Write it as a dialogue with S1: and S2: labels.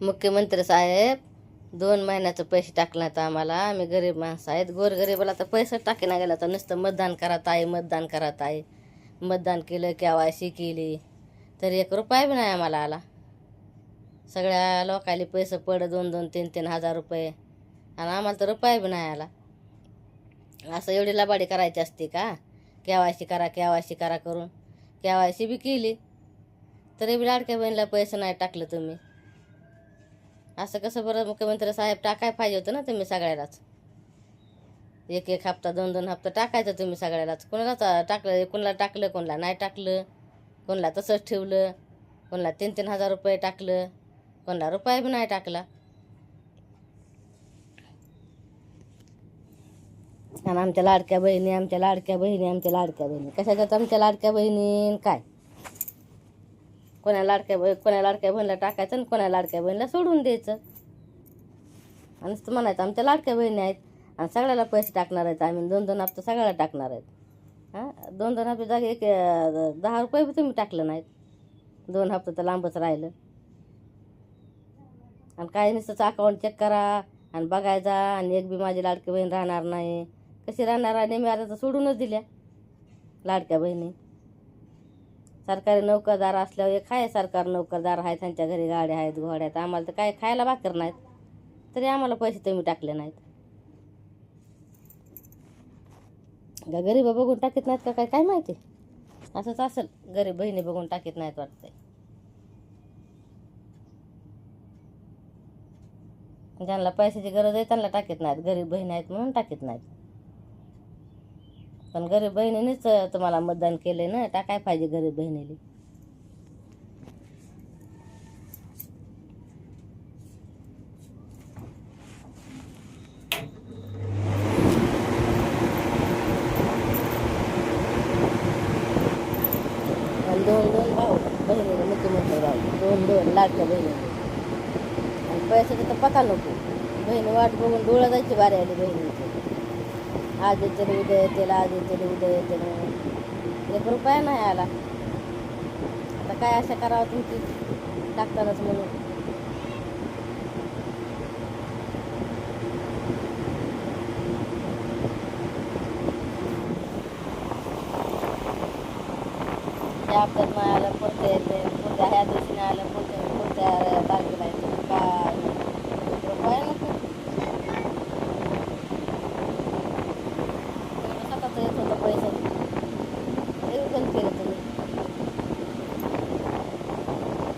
S1: मुख्यमंत्री साहेब 2 महिन्याचं पैसे टाकण्यात आम्हाला. आम्ही गरीब माणसं आहेत. गोरगरीबाला तर पैसे टाकेना गेला तर नुसतं मतदान करत आहे, मतदान करत आहे. मतदान केलं, KYC केली, तर 1 रुपया बी नाही आम्हाला आला. सगळ्या लोकांनी पैसे पड 2-2, 3-3 हजार रुपये, आणि आम्हाला तर रुपया बी नाही आला. असं एवढी लबाडी करायची असते का? KYC करा, KYC करा करून KYC बी केली, तरी बी लाडक्या बहिणीला पैसे नाही टाकलं तुम्ही. असं कसं बरं मुख्यमंत्री साहेब? टाकाय पाहिजे होतं ना तुम्ही सगळ्यालाच. 1-1 हप्ता, 2-2 हप्ता टाकायचं तुम्ही सगळ्यालाच. कोणालाच टाकलं, कोणाला टाकलं, कोणाला नाही टाकलं, कोणाला तसंच ठेवलं, कोणाला 3-3 हजार रुपये टाकलं, कोणाला रुपया बी नाही टाकला. आणि आमच्या लाडक्या बहिणी, आमच्या लाडक्या बहिणी, आमच्या लाडक्या बहिणी कशाच्यात आमच्या लाडक्या बहिणी? काय कोणा लाडक्या बहिणीला टाकायचं आणि कोणा लाडक्या बहिणीला सोडून द्यायचं. आणि नुसतं म्हणायचं आमच्या लाडक्या बहिणी आहेत आणि सगळ्याला पैसे टाकणार आहेत आम्ही. 2-2 हप्ते सगळ्याला टाकणार आहेत. 2-2 हप्ते जागे 10 रुपये बी तुम्ही टाकलं नाहीत. 2 हप्ते तर लांबच राहिलं. आणि काय नुसतंच अकाउंट चेक करा आणि बघायचा, आणि एक बी माझी लाडकी बहीण राहणार नाही. कशी राहणार? आणि मी आता तर सोडूनच दिल्या लाडक्या बहिणी. सरकारी नोकरदार असल्यावर एक आहे, सरकार नोकरदार आहेत, त्यांच्या घरी गाड्या आहेत, घोड्या आहेत. आम्हाला तर काय खायला भाकर नाहीत, तरी आम्हाला पैसे तुम्ही टाकले नाहीत. का गरीब बघून टाकीत नाहीत का काय माहिती? असंच असेल, गरीब बहिणी बघून टाकीत नाहीत वाटतंय. ज्यांना पैशाची गरज आहे त्यांना टाकीत नाहीत, गरीब बहिणी आहेत म्हणून टाकीत नाहीत. पण गरीब बहिणीनेच तुम्हाला मतदान केलंय ना, टाकाय पाहिजे गरीब बहिणीला. आणि 2-2 भाऊ बहिणीला, मुख्यमंत्री भाऊ 2-2 लाडक्या बहिणीला. आणि पैशाचं तर पका नको. बहिणी वाट बघून डोळं जायची बारी आली बहिणीची. आज येते उद्या येते, आज येते उद्या येते, 1 रुपया नाही आला. आता काय आशा करावं तुमची टाकतानाच म्हणून. त्या हप्त्यात नाही आलं, पुढच्या येते, पुढच्या ह्या दिवशी नाही आलं, पुढच्या